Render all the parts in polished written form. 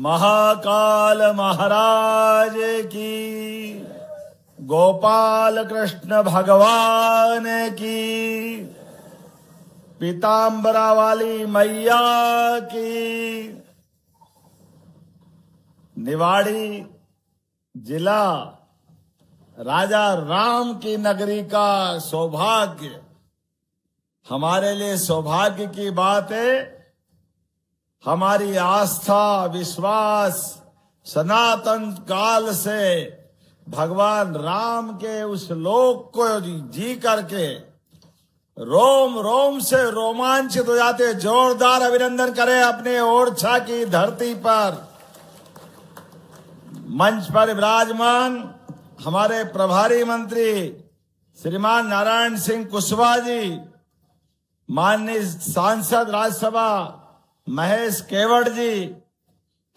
महाकाल महाराज की, गोपाल कृष्ण भगवान की, पीतांबरा वाली मैया की। निवाड़ी जिला राजा राम की नगरी का सौभाग्य, हमारे लिए सौभाग्य की बात है। हमारी आस्था विश्वास सनातन काल से भगवान राम के उस लोक को जी करके रोम रोम से रोमांचित हो जाते। जोरदार अभिनंदन करें अपने ओरछा की धरती पर। मंच पर विराजमान हमारे प्रभारी मंत्री श्रीमान नारायण सिंह कुशवाहा जी, माननीय सांसद राज्यसभा महेश केवट जी,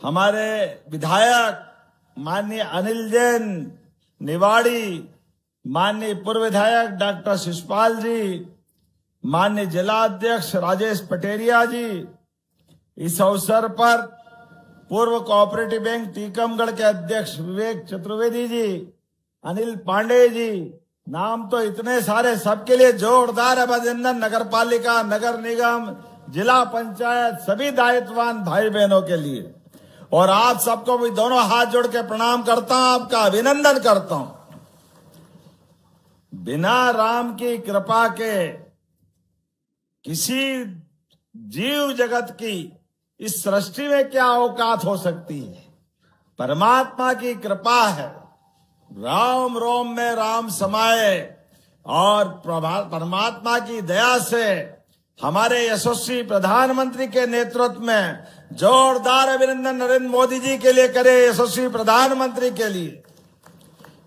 हमारे विधायक माननीय अनिल जैन निवाड़ी, माननीय पूर्व विधायक डॉक्टर शिषपाल जी, माननीय जिला अध्यक्ष राजेश पटेरिया जी। इस अवसर पर पूर्व कोऑपरेटिव बैंक टीकमगढ़ के अध्यक्ष विवेक चतुर्वेदी जी, अनिल पांडे जी, नाम तो इतने सारे, सबके लिए जोरदार अभिनंदन। नगर पालिका, नगर निगम, जिला पंचायत, सभी दायित्ववान भाई बहनों के लिए, और आप सबको भी दोनों हाथ जोड़ के प्रणाम करता हूं, आपका अभिनंदन करता हूं। बिना राम की कृपा के किसी जीव जगत की इस सृष्टि में क्या औकात हो सकती है। परमात्मा की कृपा है, राम रोम में राम समाये, और परमात्मा की दया से हमारे यशस्वी प्रधानमंत्री के नेतृत्व में जोरदार अभिनंदन नरेंद्र मोदी जी के लिए करें। यशस्वी प्रधानमंत्री के लिए,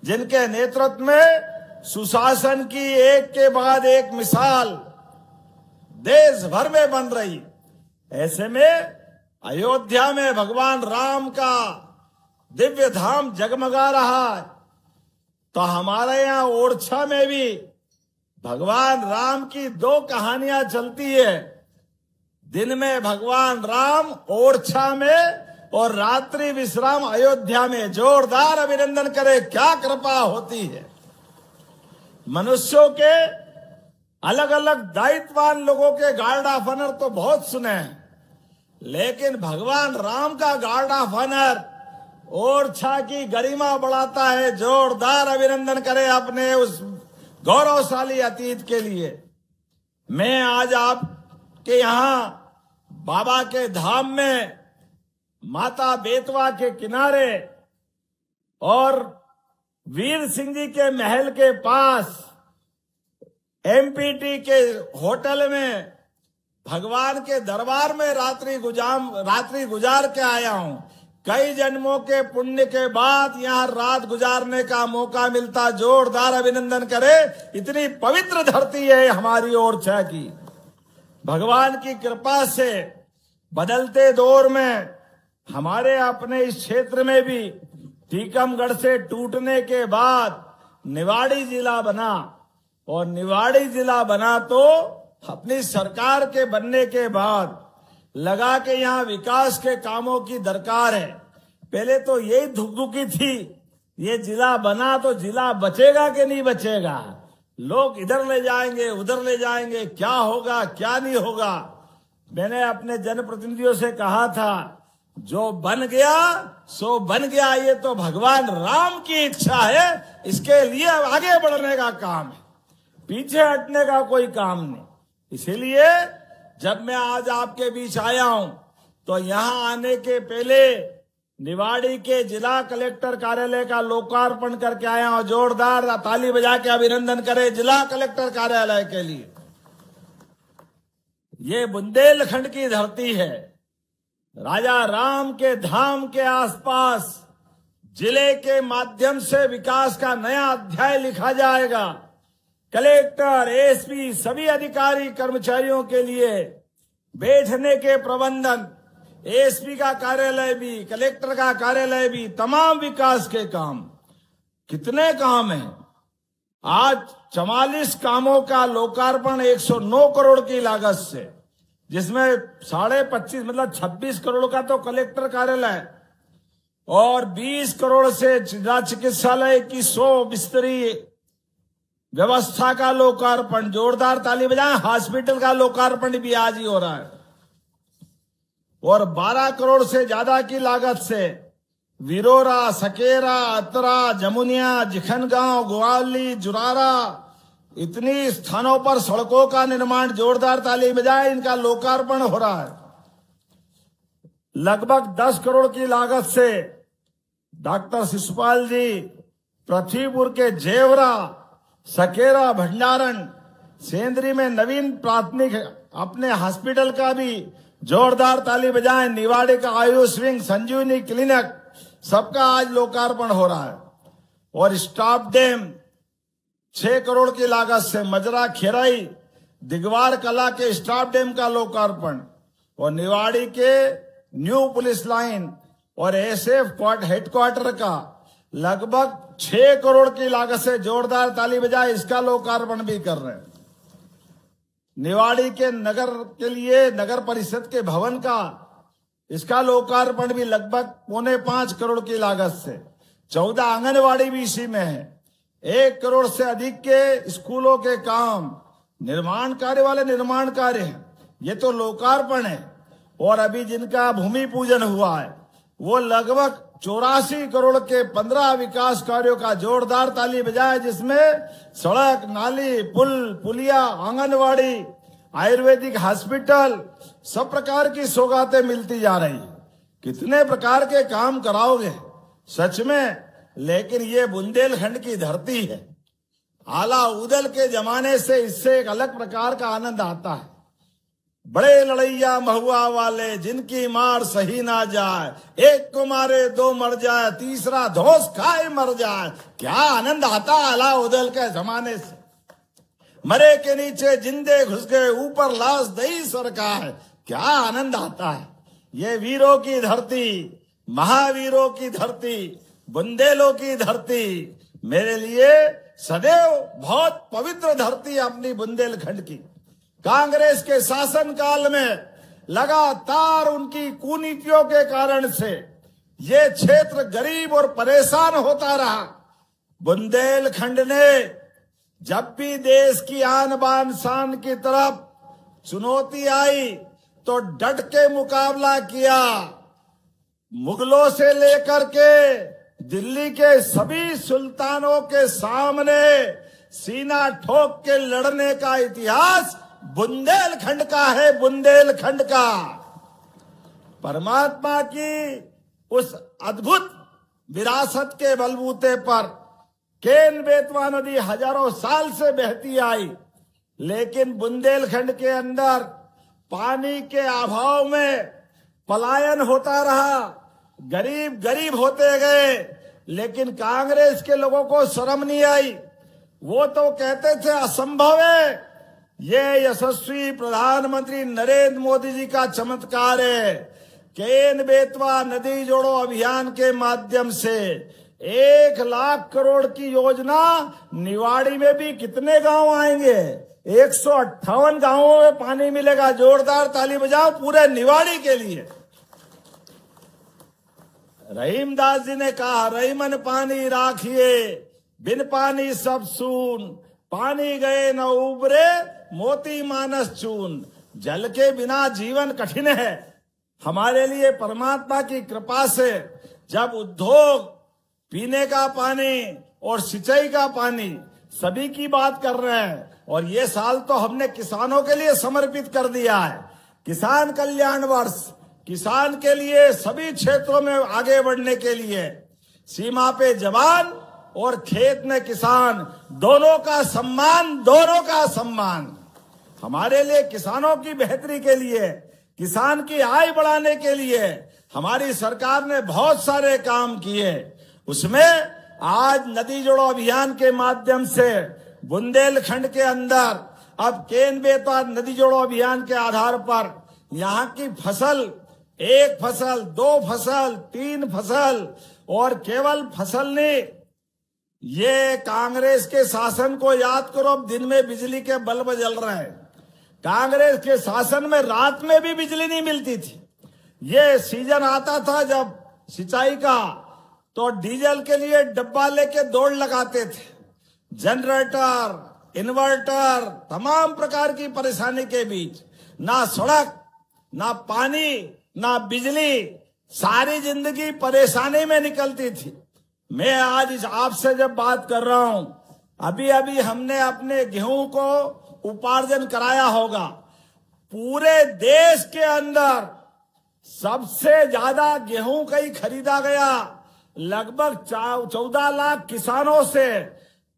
जिनके नेतृत्व में सुशासन की एक के बाद एक मिसाल देश भर में बन रही। ऐसे में अयोध्या में भगवान राम का दिव्य धाम जगमगा रहा है, तो हमारे यहाँ ओरछा में भी भगवान राम की दो कहानियां चलती है। दिन में भगवान राम ओरछा में और रात्रि विश्राम अयोध्या में। जोरदार अभिनंदन करें, क्या कृपा होती है। मनुष्यों के अलग अलग दायित्ववान लोगों के गार्ड ऑफ ऑनर तो बहुत सुने हैं, लेकिन भगवान राम का गार्ड ऑफ ऑनर ओरछा की गरिमा बढ़ाता है। जोरदार अभिनंदन करें अपने उस गौरवशाली अतीत के लिए। मैं आज आपके यहाँ बाबा के धाम में, माता बेतवा के किनारे और वीर सिंह जी के महल के पास एमपीटी के होटल में भगवान के दरबार में रात्रि गुजार के आया हूं। कई जन्मों के पुण्य के बाद यहाँ रात गुजारने का मौका मिलता। जोरदार अभिनंदन करें, इतनी पवित्र धरती है हमारी ओरछा की। भगवान की कृपा से बदलते दौर में हमारे अपने इस क्षेत्र में भी टीकमगढ़ से टूटने के बाद निवाड़ी जिला बना, और निवाड़ी जिला बना तो अपनी सरकार के बनने के बाद लगा के यहाँ विकास के कामों की दरकार है। पहले तो यही धुकधुकी थी, ये जिला बना तो जिला बचेगा कि नहीं बचेगा, लोग इधर ले जाएंगे उधर ले जाएंगे, क्या होगा क्या नहीं होगा। मैंने अपने जनप्रतिनिधियों से कहा था, जो बन गया सो बन गया, ये तो भगवान राम की इच्छा है, इसके लिए आगे बढ़ने का काम है, पीछे हटने का कोई काम नहीं। इसीलिए जब मैं आज आपके बीच आया हूं, तो यहां आने के पहले निवाड़ी के जिला कलेक्टर कार्यालय का लोकार्पण करके आया हूं। जोरदार ताली बजा के अभिनंदन करें जिला कलेक्टर कार्यालय के लिए। ये बुंदेलखंड की धरती है। राजा राम के धाम के आसपास जिले के माध्यम से विकास का नया अध्याय लिखा जाएगा। कलेक्टर, एसपी, सभी अधिकारी कर्मचारियों के लिए बैठने के प्रबंधन, एसपी का कार्यालय भी, कलेक्टर का कार्यालय भी, तमाम विकास के काम। कितने काम हैं आज? 44 कामों का लोकार्पण 109 करोड़ की लागत से, जिसमें 25.5 मतलब 26 करोड़ का तो कलेक्टर कार्यालय, और 20 करोड़ से जिला चिकित्सालय की 100 बिस्तरी व्यवस्था का लोकार्पण। जोरदार ताली बजाएं। हॉस्पिटल का लोकार्पण भी आज ही हो रहा है। और 12 करोड़ से ज्यादा की लागत से विरोरा, सकेरा, अतरा, जमुनिया, जिखनगांव, ग्वाली, जुरारा इतनी स्थानों पर सड़कों का निर्माण। जोरदार ताली बजाएं। इनका लोकार्पण हो रहा है। लगभग 10 करोड़ की लागत से डॉक्टर शिशुपाल जी पृथ्वीपुर के जेवरा, सकेरा, भंडारण, सेंद्री में नवीन प्राथमिक अपने हॉस्पिटल का भी जोरदार ताली बजाएं। निवाड़ी का आयुष विंग, संजीवनी क्लिनिक, सबका आज लोकार्पण हो रहा है। और स्टाफ डैम 6 करोड़ की लागत से मजरा, खेराई, दिगवार कला के स्टाफ डैम का लोकार्पण। और निवाड़ी के न्यू पुलिस लाइन और एसएफ हेडक्वार्टर का लगभग 6 करोड़ की लागत से जोरदार ताली बजाए इसका लोकार्पण भी कर रहे हैं। निवाड़ी के नगर के लिए नगर परिषद के भवन का इसका लोकार्पण भी लगभग 4.25 करोड़ की लागत से। 14 आंगनवाड़ी भी इसी में है। 1 करोड़ से अधिक के स्कूलों के काम, निर्माण कार्य वाले निर्माण कार्य हैं, ये तो लोकार्पण है। और अभी जिनका भूमि पूजन हुआ है वो लगभग 84 करोड़ के 15 विकास कार्यों का जोरदार ताली बजाए, जिसमें सड़क, नाली, पुल, पुलिया, आंगनवाड़ी, आयुर्वेदिक हॉस्पिटल, सब प्रकार की सौगातें मिलती जा रही है। कितने प्रकार के काम कराओगे सच में। लेकिन ये बुंदेलखंड की धरती है। आला उदल के जमाने से इससे एक अलग प्रकार का आनंद आता है। बड़े लड़ैया महुआ वाले जिनकी मार सही ना जाए, एक को मारे 2 मर जाए, तीसरा धोस खाए मर जाए। क्या आनंद आता आला उदल के जमाने से। मरे के नीचे जिंदे घुस गए, ऊपर लाश दही सरकार। क्या आनंद आता है। ये वीरों की धरती, महावीरों की धरती, बुंदेलों की धरती मेरे लिए सदैव बहुत पवित्र धरती अपनी बुंदेलखंड की। कांग्रेस के शासनकाल में लगातार उनकी कुनीतियों के कारण से ये क्षेत्र गरीब और परेशान होता रहा। बुंदेलखंड ने जब भी देश की आन बान शान की तरफ चुनौती आई तो डट के मुकाबला किया। मुगलों से लेकर के दिल्ली के सभी सुल्तानों के सामने सीना ठोक के लड़ने का इतिहास बुंदेलखंड का है। बुंदेलखंड का परमात्मा की उस अद्भुत विरासत के बलबूते पर केन बेतवा नदी हजारों साल से बहती आई, लेकिन बुंदेलखंड के अंदर पानी के अभाव में पलायन होता रहा। गरीब गरीब होते गए, लेकिन कांग्रेस के लोगों को शर्म नहीं आई। वो तो कहते थे असंभव है। ये यशस्वी प्रधानमंत्री नरेंद्र मोदी जी का चमत्कार है। केन बेतवा नदी जोड़ो अभियान के माध्यम से 1 लाख करोड़ की योजना। निवाड़ी में भी कितने गांव आएंगे? 158 गांवों में पानी मिलेगा। जोरदार ताली बजाओ पूरे निवाड़ी के लिए। रहीमदास जी ने कहा, रहीमन पानी राखिए, बिन पानी सब सून, पानी गए न उबरे, मोती मानस चून। जल के बिना जीवन कठिन है। हमारे लिए परमात्मा की कृपा से जब उद्योग, पीने का पानी और सिंचाई का पानी सभी की बात कर रहे हैं, और ये साल तो हमने किसानों के लिए समर्पित कर दिया है। किसान कल्याण वर्ष, किसान के लिए सभी क्षेत्रों में आगे बढ़ने के लिए, सीमा पे जवान और खेत में किसान, दोनों का सम्मान, दोनों का सम्मान। हमारे लिए किसानों की बेहतरी के लिए, किसान की आय बढ़ाने के लिए हमारी सरकार ने बहुत सारे काम किए। उसमें आज नदी जोड़ो अभियान के माध्यम से बुंदेलखंड के अंदर अब केन बेतवा नदी जोड़ो अभियान के आधार पर यहाँ की फसल, 1 फसल, 2 फसल, 3 फसल और केवल फसल नहीं, ये कांग्रेस के शासन को याद करो। अब दिन में बिजली के बल्ब जल रहे हैं। कांग्रेस के शासन में रात में भी बिजली नहीं मिलती थी। ये सीजन आता था जब सिंचाई का, तो डीजल के लिए डब्बा लेके दौड़ लगाते थे। जनरेटर, इन्वर्टर, तमाम प्रकार की परेशानी के बीच ना सड़क, ना पानी, ना बिजली, सारी जिंदगी परेशानी में निकलती थी। मैं आज आपसे जब बात कर रहा हूं, अभी अभी हमने अपने गेहूं को उपार्जन कराया होगा। पूरे देश के अंदर सबसे ज्यादा गेहूं कहीं खरीदा गया, लगभग 14 लाख किसानों से,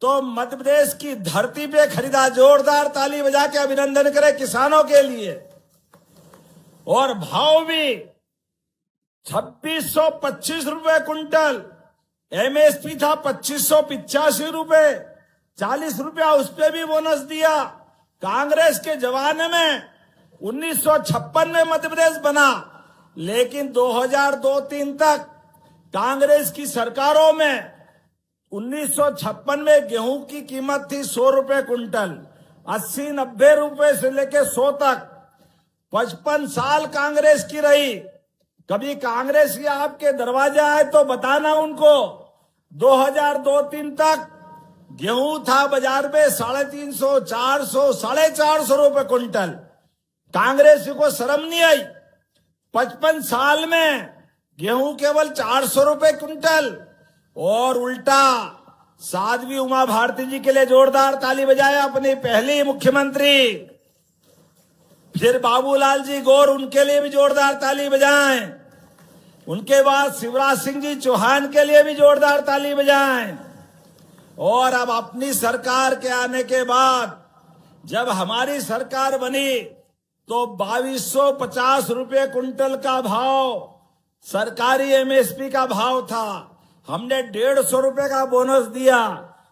तो मध्य प्रदेश की धरती पे खरीदा। जोरदार ताली बजा के अभिनंदन करें किसानों के लिए। और भाव भी 2625 रुपए कुंटल, एमएसपी था 2585 रुपए, 40 रुपया उस पे भी बोनस दिया। कांग्रेस के जमाने में 1956 में मध्य प्रदेश बना, लेकिन 2002-03 तक कांग्रेस की सरकारों में 1956 में गेहूं की कीमत थी 100 रुपए कुंटल, 80-90 रुपए से लेके 100 तक। 55 साल कांग्रेस की रही। कभी कांग्रेस की आपके दरवाजे आए तो बताना उनको। 2002-03 तक गेहूं था बाजार में 350, 400, 450 रुपए कुंटल। कांग्रेस को शर्म नहीं आई। 55 साल में गेहूं केवल 400 रुपए कुंटल। और उल्टा साध्वी उमा भारती जी के लिए जोरदार ताली बजाए, अपनी पहली मुख्यमंत्री। फिर बाबूलाल जी गौर, उनके लिए भी जोरदार ताली बजाएं। उनके बाद शिवराज सिंह जी चौहान के लिए भी जोरदार ताली बजाएं। और अब अपनी सरकार के आने के बाद जब हमारी सरकार बनी तो 2250 रुपए कुंटल का भाव सरकारी एमएसपी का भाव था। हमने 150 रुपए का बोनस दिया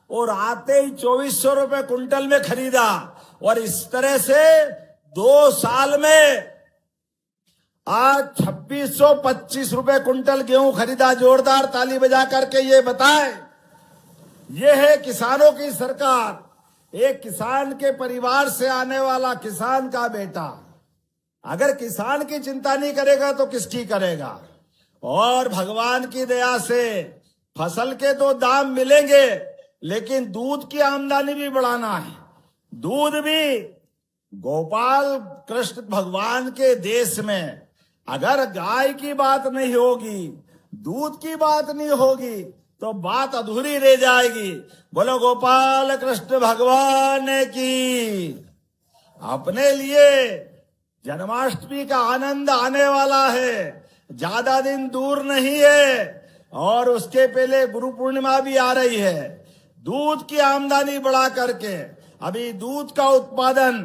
और आते ही 2400 रुपए कुंटल में खरीदा। और इस तरह से 2 साल में आज 2625 रुपए कुंटल गेहूं खरीदा। जोरदार ताली बजा करके ये बताएं, ये है किसानों की सरकार। एक किसान के परिवार से आने वाला किसान का बेटा अगर किसान की चिंता नहीं करेगा तो किसकी करेगा। और भगवान की दया से फसल के तो दाम मिलेंगे, लेकिन दूध की आमदनी भी बढ़ाना है। दूध भी गोपाल कृष्ण भगवान के देश में अगर गाय की बात नहीं होगी, दूध की बात नहीं होगी, तो बात अधूरी रह जाएगी। बोलो गोपाल कृष्ण भगवान की। अपने लिए जन्माष्टमी का आनंद आने वाला है, ज्यादा दिन दूर नहीं है। और उसके पहले गुरु पूर्णिमा भी आ रही है। दूध की आमदनी बढ़ा करके अभी दूध का उत्पादन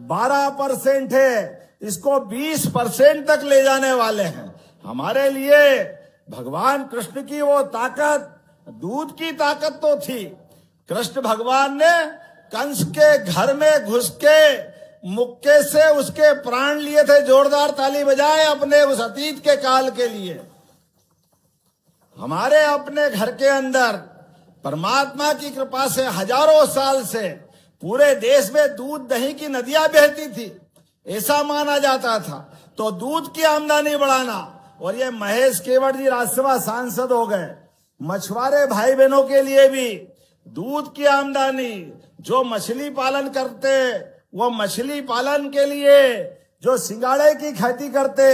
12% है, इसको 20% तक ले जाने वाले हैं। हमारे लिए भगवान कृष्ण की वो ताकत, दूध की ताकत तो थी। कृष्ण भगवान ने कंस के घर में घुस के मुक्के से उसके प्राण लिए थे। जोरदार ताली बजाए अपने उस अतीत के काल के लिए। हमारे अपने घर के अंदर परमात्मा की कृपा से हजारों साल से पूरे देश में दूध दही की नदियां बहती थी, ऐसा माना जाता था। तो दूध की आमदनी बढ़ाना। और ये महेश केवट जी राज्यसभा सांसद हो गए। मछुआरे भाई बहनों के लिए भी दूध की आमदनी, जो मछली पालन करते वो मछली पालन के लिए, जो सिंगाड़े की खेती करते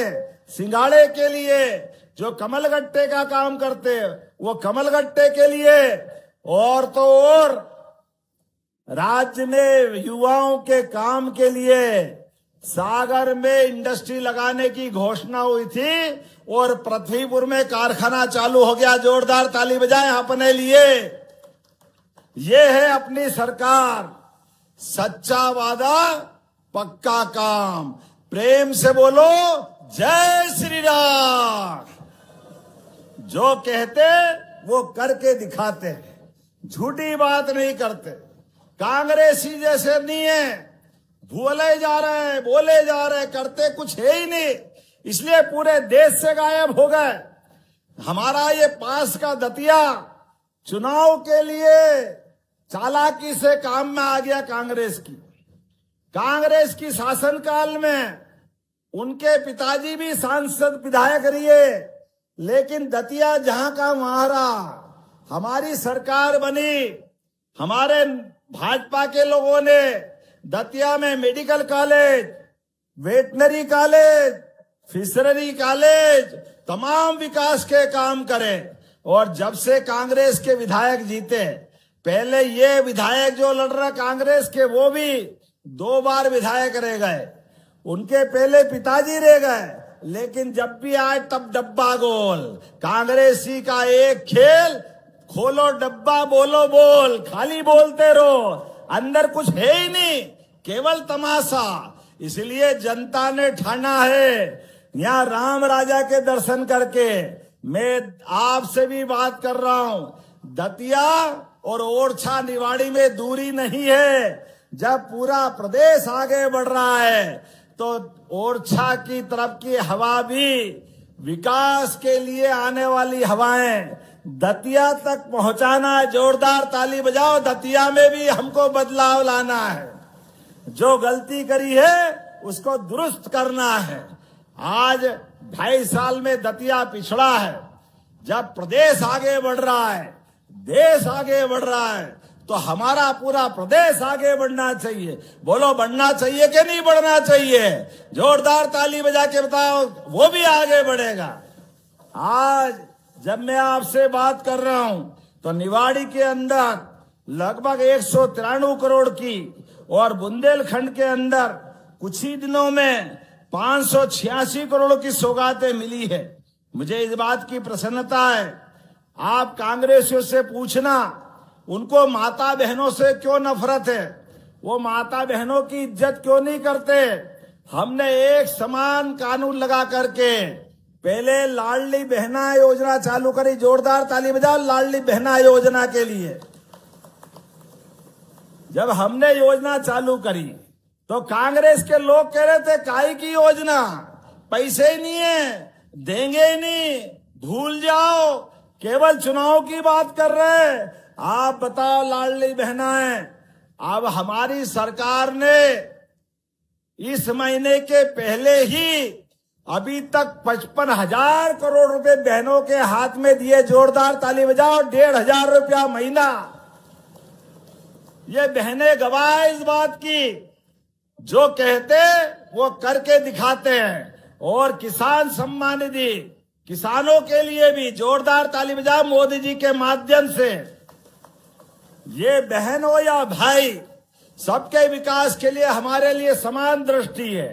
सिंगाड़े के लिए, जो कमलगट्टे का काम करते वो कमलगट्टे के लिए। और तो और राज्य में युवाओं के काम के लिए सागर में इंडस्ट्री लगाने की घोषणा हुई थी और पृथ्वीपुर में कारखाना चालू हो गया। जोरदार ताली बजाएं अपने लिए। ये है अपनी सरकार, सच्चा वादा पक्का काम। प्रेम से बोलो जय श्री राम। जो कहते वो करके दिखाते, झूठी बात नहीं करते। कांग्रेसी जैसे नहीं है, बोले जा रहे करते कुछ है ही नहीं, इसलिए पूरे देश से गायब हो गए। हमारा ये पास का दतिया चुनाव के लिए चालाकी से काम में आ गया। कांग्रेस की शासनकाल में उनके पिताजी भी सांसद विधायक रहे, लेकिन दतिया जहां का वहां रहा। हमारी सरकार बनी, हमारे भाजपा के लोगों ने दतिया में medical college, veterinary college, fishery college, तमाम विकास के काम करे। और जब से कांग्रेस के विधायक जीते, पहले ये विधायक जो लड़ रहा कांग्रेस के, वो भी 2 बार विधायक रह गए, उनके पहले पिताजी रह गए, लेकिन जब भी आए तब डब्बा गोल। कांग्रेसी का एक खेल, खोलो डब्बा बोलो बोल, खाली बोलते रहो, अंदर कुछ है ही नहीं, केवल तमाशा। इसलिए जनता ने ठाना है, यहाँ राम राजा के दर्शन करके मैं आपसे भी बात कर रहा हूं, दतिया और ओरछा निवाड़ी में दूरी नहीं है। जब पूरा प्रदेश आगे बढ़ रहा है तो ओरछा की तरफ की हवा भी विकास के लिए आने वाली हवाएं दतिया तक पहुंचाना है। जोरदार ताली बजाओ, दतिया में भी हमको बदलाव लाना है। जो गलती करी है उसको दुरुस्त करना है। आज 2.5 साल में दतिया पिछड़ा है। जब प्रदेश आगे बढ़ रहा है, देश आगे बढ़ रहा है, तो हमारा पूरा प्रदेश आगे बढ़ना चाहिए। बोलो, बढ़ना चाहिए कि नहीं बढ़ना चाहिए? जोरदार ताली बजा के बताओ, वो भी आगे बढ़ेगा। आज जब मैं आपसे बात कर रहा हूं तो निवाड़ी के अंदर लगभग 193 करोड़ की और बुंदेलखंड के अंदर कुछ ही दिनों में 586 करोड़ की सौगातें मिली है। मुझे इस बात की प्रसन्नता है। आप कांग्रेसियों से पूछना, उनको माता बहनों से क्यों नफरत है, वो माता बहनों की इज्जत क्यों नहीं करते। हमने एक समान कानून लगा करके पहले लाडली बहना योजना चालू करी। जोरदार ताली बजाओ लाडली बहना योजना के लिए। जब हमने योजना चालू करी तो कांग्रेस के लोग कह रहे थे, काहे की योजना, पैसे ही नहीं है, देंगे ही नहीं, भूल जाओ, केवल चुनाव की बात कर रहे हैं। आप बताओ लाडली बहनाएं, अब हमारी सरकार ने इस महीने के पहले ही अभी तक 55,000 करोड़ रुपए बहनों के हाथ में दिए। जोरदार ताली बजाओ, 1,500 रुपया महीना। ये बहनें गवाह इस बात की, जो कहते वो करके दिखाते हैं। और किसान सम्मान निधि, किसानों के लिए भी जोरदार ताली बजाओ, मोदी जी के माध्यम से। ये बहन हो या भाई, सबके विकास के लिए हमारे लिए समान दृष्टि है।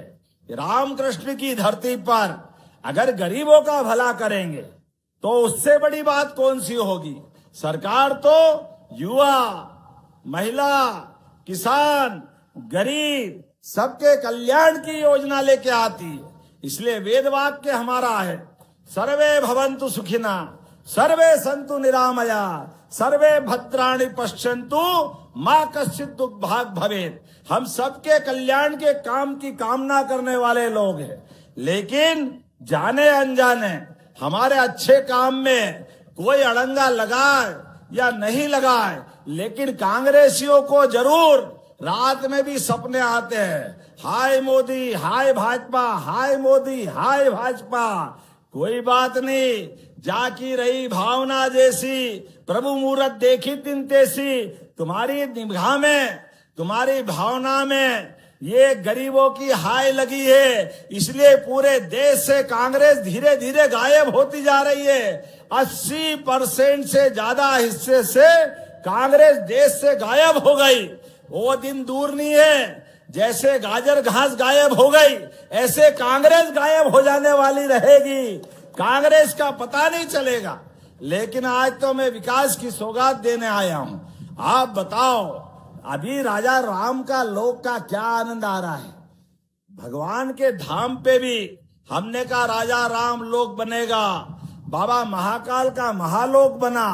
रामकृष्ण की धरती पर अगर गरीबों का भला करेंगे तो उससे बड़ी बात कौन सी होगी। सरकार तो युवा, महिला, किसान, गरीब सबके कल्याण की योजना लेके आती है। इसलिए वेद वाक्य हमारा है, सर्वे भवन्तु सुखिना, सर्वे सन्तु निरामया, सर्वे भद्राणि पश्यन्तु, मां कश्चित् दुर्भाग् भवेत्। हम सबके कल्याण के काम की कामना करने वाले लोग हैं, लेकिन जाने अनजाने हमारे अच्छे काम में कोई अड़ंगा लगाए या नहीं लगाए, लेकिन कांग्रेसियों को जरूर रात में भी सपने आते हैं, हाय मोदी, हाय भाजपा, हाय मोदी, हाय भाजपा। कोई बात नहीं, जाकी रही भावना जैसी, प्रभु मूरत देखी तिन तैसी। तुम्हारी निगाह में, तुम्हारी भावना में ये गरीबों की हाय लगी है, इसलिए पूरे देश से कांग्रेस धीरे धीरे गायब होती जा रही है। 80% से ज्यादा हिस्से से कांग्रेस देश से गायब हो गई। वो दिन दूर नहीं है, जैसे गाजर घास गायब हो गई, ऐसे कांग्रेस गायब हो जाने वाली रहेगी। कांग्रेस का पता नहीं चलेगा। लेकिन आज तो मैं विकास की सौगात देने आया हूं। आप बताओ, अभी राजा राम का लोक का क्या आनंद आ रहा है। भगवान के धाम पे भी हमने कहा राजा राम लोक बनेगा, बाबा महाकाल का महालोक बना।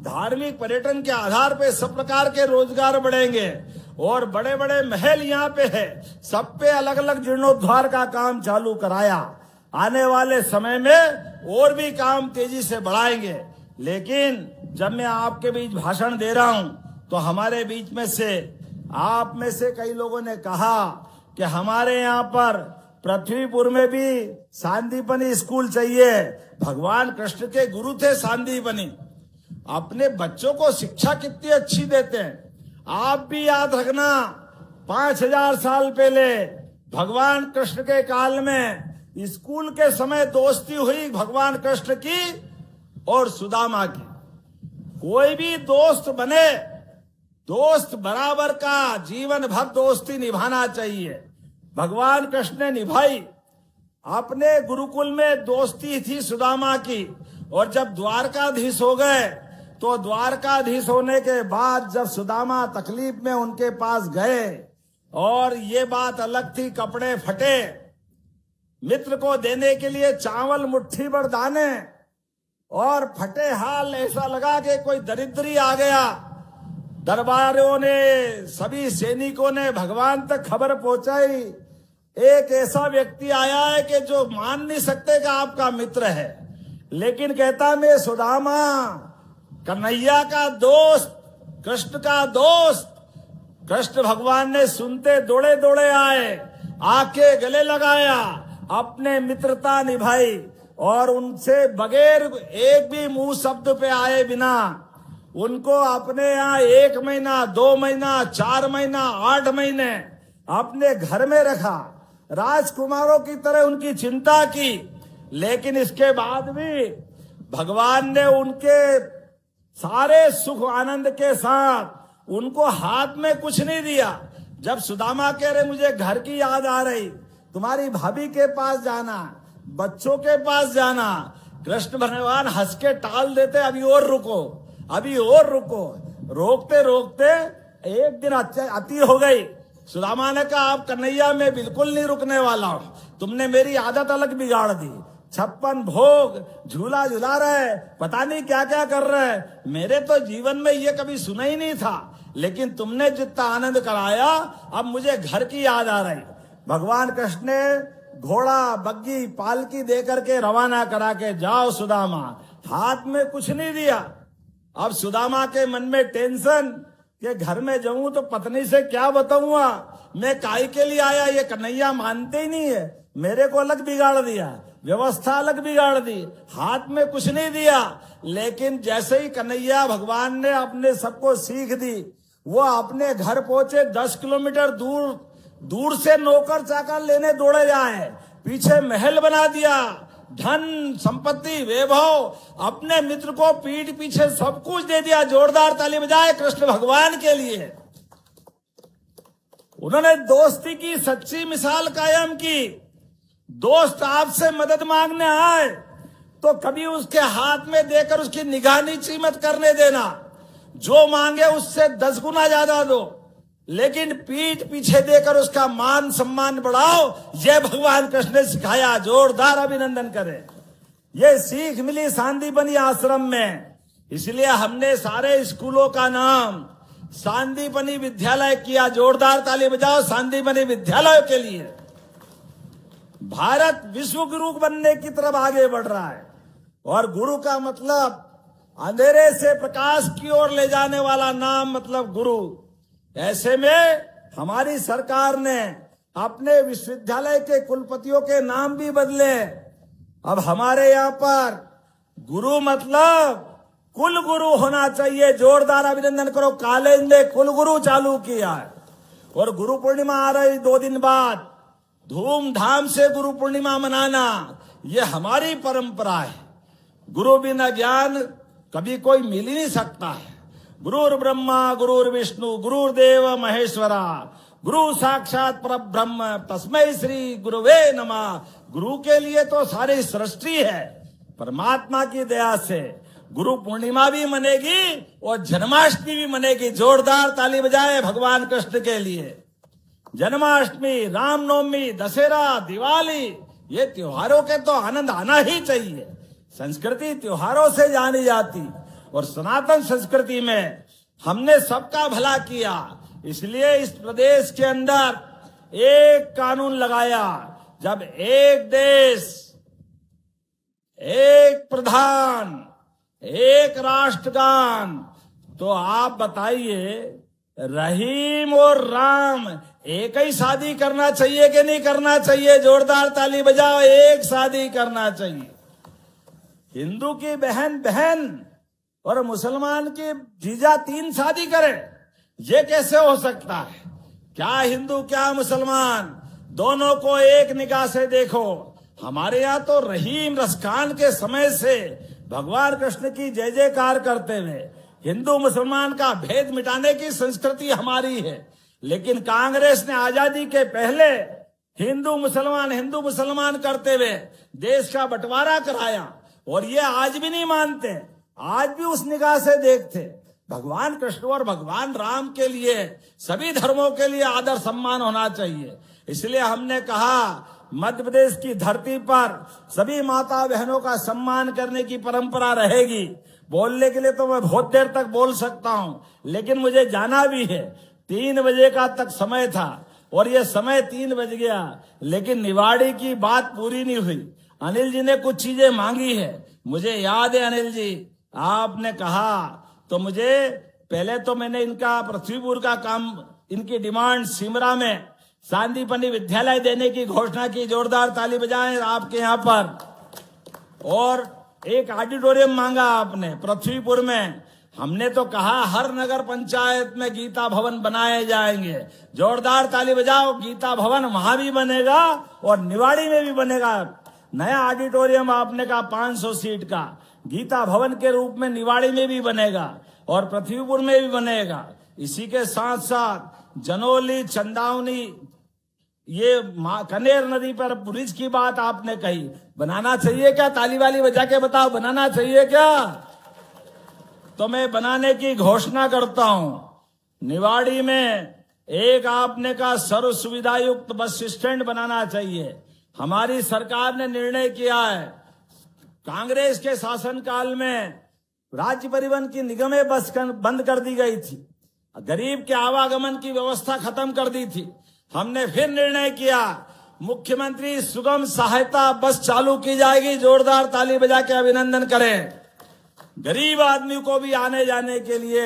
धार्मिक पर्यटन के आधार पे सब प्रकार के रोजगार बढ़ेंगे और बड़े बड़े महल यहाँ पे है, सब पे अलग अलग जीर्णोद्धार का काम चालू कराया। आने वाले समय में और भी काम तेजी से बढ़ाएंगे। लेकिन जब मैं आपके बीच भाषण दे रहा हूं तो हमारे बीच में से, आप में से कई लोगों ने कहा कि हमारे यहाँ पर पृथ्वीपुर में भी सांदीपनी स्कूल चाहिए। भगवान कृष्ण के गुरु थे सांदीपनी। अपने बच्चों को शिक्षा कितनी अच्छी देते हैं। आप भी याद रखना, 5000 साल पहले भगवान कृष्ण के काल में स्कूल के समय दोस्ती हुई भगवान कृष्ण की और सुदामा की। कोई भी दोस्त बने, दोस्त बराबर का जीवन भर दोस्ती निभाना चाहिए। भगवान कृष्ण ने निभाई। अपने गुरुकुल में दोस्ती थी सुदामा की, और जब द्वारकाधीश हो गए तो द्वारकाधीश होने के बाद जब सुदामा तकलीफ में उनके पास गए, और ये बात अलग थी, कपड़े फटे, मित्र को देने के लिए चावल मुट्ठी भर दाने, और फटे हाल, ऐसा लगा कि कोई दरिद्री आ गया। दरबारों ने, सभी सैनिकों ने भगवान तक खबर पहुंचाई। एक ऐसा व्यक्ति आया है कि जो मान नहीं सकते कि आपका मित्र है, लेकिन कहता मैं सुदामा, कन्हैया का दोस्त, कृष्ण का दोस्त। कृष्ण भगवान ने सुनते दौड़े दौड़े आए, आके गले लगाया, अपने मित्रता निभाई, और उनसे बगैर एक भी मुंह शब्द पे आए बिना उनको अपने यहाँ 1 महीना, 2 महीना, 4 महीना, 8 महीने अपने घर में रखा। राजकुमारों की तरह उनकी चिंता की। लेकिन इसके बाद भी भगवान ने उनके सारे सुख आनंद के साथ उनको हाथ में कुछ नहीं दिया। जब सुदामा कह रहे मुझे घर की याद आ रही, तुम्हारी भाभी के पास जाना, बच्चों के पास जाना, कृष्ण भगवान हंस के टाल देते, अभी और रुको, अभी और रुको। रोकते रोकते एक दिन अति हो गई। सुदामा ने कहा आप कन्हैया में बिल्कुल नहीं रुकने वाला हूं, तुमने मेरी आदत अलग बिगाड़ दी। 56 भोग, झूला झूला रहे, पता नहीं क्या क्या कर रहे, मेरे तो जीवन में ये कभी सुना ही नहीं था। लेकिन तुमने जितना आनंद कराया, अब मुझे घर की याद आ रही। भगवान कृष्ण ने घोड़ा, बग्गी, पालकी दे करके रवाना करा के जाओ सुदामा, हाथ में कुछ नहीं दिया। अब सुदामा के मन में टेंशन कि घर में जाऊं तो पत्नी से क्या बताऊंगा, मैं काई के लिए आया, ये कन्हैया मानते ही नहीं है, मेरे को अलग बिगाड़ दिया, व्यवस्था अलग बिगाड़ दी, हाथ में कुछ नहीं दिया। लेकिन जैसे ही कन्हैया भगवान ने अपने सबको सीख दी, वो अपने घर पहुंचे, 10 किलोमीटर दूर से नौकर चाकर लेने दौड़े जाए, पीछे महल बना दिया, धन संपत्ति वैभव, अपने मित्र को पीठ पीछे सब कुछ दे दिया। जोरदार ताली बजाए कृष्ण भगवान के लिए। उन्होंने दोस्ती की सच्ची मिसाल कायम की। दोस्त आपसे मदद मांगने आए तो कभी उसके हाथ में देकर उसकी निगाह नीची मत करने देना, जो मांगे उससे 10 गुना ज्यादा दो, लेकिन पीठ पीछे देकर उसका मान सम्मान बढ़ाओ। यह भगवान कृष्ण ने सिखाया। जोरदार अभिनंदन करें। यह सीख मिली सांदीपनी आश्रम में, इसलिए हमने सारे स्कूलों का नाम सांदीपनी विद्यालय किया। जोरदार ताली बजाओ सांदीपनी विद्यालय के लिए। भारत विश्व गुरु बनने की तरफ आगे बढ़ रहा है, और गुरु का मतलब अंधेरे से प्रकाश की ओर ले जाने वाला नाम, मतलब गुरु। ऐसे में हमारी सरकार ने अपने विश्वविद्यालय के कुलपतियों के नाम भी बदले। अब हमारे यहाँ पर गुरु मतलब कुल गुरु होना चाहिए। जोरदार अभिनंदन करो। कॉलेज ने कुल गुरु चालू किया है, और गुरु पूर्णिमा आ रही 2 दिन बाद। धूमधाम से गुरु पूर्णिमा मनाना, ये हमारी परंपरा है। गुरु बिना ज्ञान कभी कोई मिल ही नहीं सकता है। गुरुर् ब्रह्मा गुरुर्विष्णु गुरुर्देव महेश्वरा, गुरु साक्षात परब्रह्म तस्मै श्री गुरुवे नमः। गुरु के लिए तो सारी सृष्टि है। परमात्मा की दया से गुरु पूर्णिमा भी मनेगी और जन्माष्टमी भी मनेगी। जोरदार ताली बजाए भगवान कृष्ण के लिए। जन्माष्टमी, रामनवमी, दशहरा, दिवाली, ये त्योहारों के तो आनंद आना ही चाहिए। संस्कृति त्योहारों से जानी जाती, और सनातन संस्कृति में हमने सबका भला किया। इसलिए इस प्रदेश के अंदर एक कानून लगाया, जब एक देश, एक प्रधान, एक राष्ट्रगान। तो आप बताइए रहीम और राम एक ही शादी करना चाहिए कि नहीं करना चाहिए? जोरदार ताली बजाओ। एक शादी करना चाहिए। हिंदू की बहन बहन और मुसलमान की जीजा 3 शादी करे, ये कैसे हो सकता है? क्या हिंदू क्या मुसलमान, दोनों को एक निगाह से देखो। हमारे यहाँ तो रहीम रसखान के समय से भगवान कृष्ण की जय जयकार करते हुए हिंदू मुसलमान का भेद मिटाने की संस्कृति हमारी है। लेकिन कांग्रेस ने आजादी के पहले हिंदू मुसलमान करते हुए देश का बंटवारा कराया, और ये आज भी नहीं मानते, आज भी उस निगाह से देखते। भगवान कृष्ण और भगवान राम के लिए, सभी धर्मों के लिए आदर सम्मान होना चाहिए। इसलिए हमने कहा मध्य प्रदेश की धरती पर सभी माता बहनों का सम्मान करने की परंपरा रहेगी। बोलने के लिए तो मैं बहुत देर तक बोल सकता हूं, लेकिन मुझे जाना भी है। 3 बजे का तक समय था और ये समय 3 बज गया, लेकिन निवाड़ी की बात पूरी नहीं हुई। अनिल जी ने कुछ चीजें मांगी है, मुझे याद है अनिल जी आपने कहा, तो मुझे पहले तो मैंने इनका पृथ्वीपुर का काम, इनकी डिमांड सिमरा में सांदीपनी विद्यालय देने की घोषणा की। जोरदार ताली बजाएं आपके यहाँ पर। और एक ऑडिटोरियम मांगा आपने पृथ्वीपुर में। हमने तो कहा हर नगर पंचायत में गीता भवन बनाए जाएंगे। जोरदार ताली बजाओ। गीता भवन वहां भी बनेगा और निवाड़ी में भी बनेगा। नया ऑडिटोरियम आपने कहा 500 सीट का गीता भवन के रूप में निवाड़ी में भी बनेगा और पृथ्वीपुर में भी बनेगा। इसी के साथ साथ जनोली, चंदावनी, ये कनेर नदी पर ब्रिज की बात आपने कही, बनाना चाहिए क्या? ताली वाली बजा के बताओ, बनाना चाहिए क्या? तो मैं बनाने की घोषणा करता हूं। निवाड़ी में एक आपने कहा सर्व सुविधा युक्त बस स्टैंड बनाना चाहिए। हमारी सरकार ने निर्णय किया है, कांग्रेस के शासनकाल में राज्य परिवहन की निगमें बस बंद कर दी गई थी, गरीब के आवागमन की व्यवस्था खत्म कर दी थी। हमने फिर निर्णय किया मुख्यमंत्री सुगम सहायता बस चालू की जाएगी। जोरदार ताली बजा के अभिनंदन करें। गरीब आदमी को भी आने जाने के लिए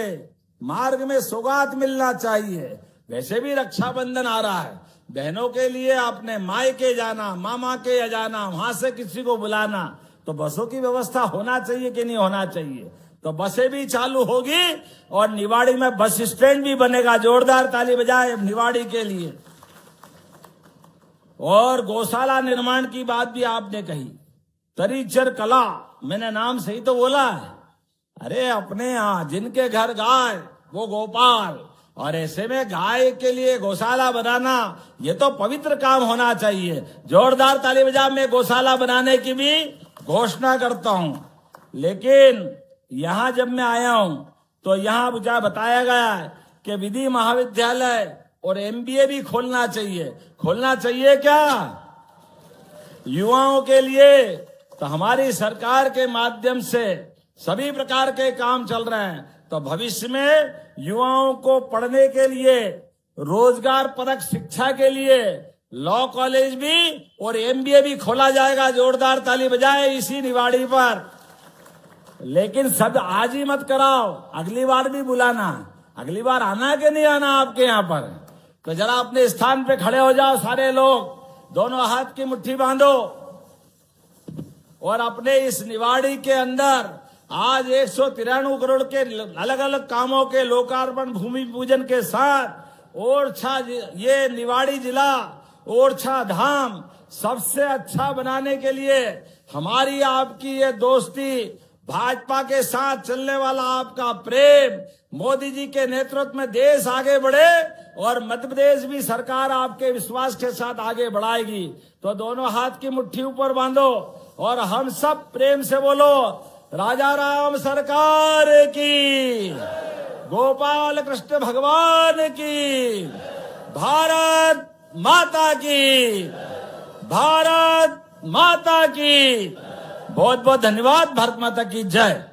मार्ग में सौगात मिलना चाहिए। वैसे भी रक्षाबंधन आ रहा है, बहनों के लिए अपने मायके जाना, मामा के जाना, वहां से किसी को बुलाना, तो बसों की व्यवस्था होना चाहिए कि नहीं होना चाहिए? तो बसें भी चालू होगी और निवाड़ी में बस स्टैंड भी बनेगा। जोरदार ताली बजाए निवाड़ी के लिए। और गौशाला निर्माण की बात भी आपने कही। तरीचर कला, मैंने नाम सही तो बोला है? अरे अपने यहाँ जिनके घर गाय वो गोपाल, और ऐसे में गाय के लिए गौशाला बनाना ये तो पवित्र काम होना चाहिए। जोरदार ताली बजा। मैं गौशाला बनाने की भी घोषणा करता हूं। लेकिन यहां जब मैं आया हूं तो यहां मुझे बताया गया है कि विधि महाविद्यालय और MBA भी खोलना चाहिए। खोलना चाहिए क्या युवाओं के लिए? तो हमारी सरकार के माध्यम से सभी प्रकार के काम चल रहे हैं। तो भविष्य में युवाओं को पढ़ने के लिए, रोजगार परक शिक्षा के लिए लॉ कॉलेज भी और MBA भी खोला जाएगा। जोरदार ताली बजाए इसी निवाड़ी पर। लेकिन सब आज ही मत कराओ, अगली बार भी बुलाना। अगली बार आना कि नहीं आना आपके यहाँ पर? तो जरा अपने स्थान पे खड़े हो जाओ सारे लोग, दोनों हाथ की मुट्ठी बांधो और अपने इस निवाड़ी के अंदर आज 193 करोड़ के अलग अलग कामों के लोकार्पण भूमि पूजन के साथ ओरछा, ये निवाड़ी जिला ओरछा धाम सबसे अच्छा बनाने के लिए हमारी आपकी ये दोस्ती, भाजपा के साथ चलने वाला आपका प्रेम, मोदी जी के नेतृत्व में देश आगे बढ़े और मध्य प्रदेश भी सरकार आपके विश्वास के साथ आगे बढ़ाएगी। तो दोनों हाथ की मुट्ठी ऊपर बांधो और हम सब प्रेम से बोलो, राजा राम सरकार की, गोपाल कृष्ण भगवान की, भारत माता की, भारत माता की। बहुत बहुत धन्यवाद। भारत माता की जय।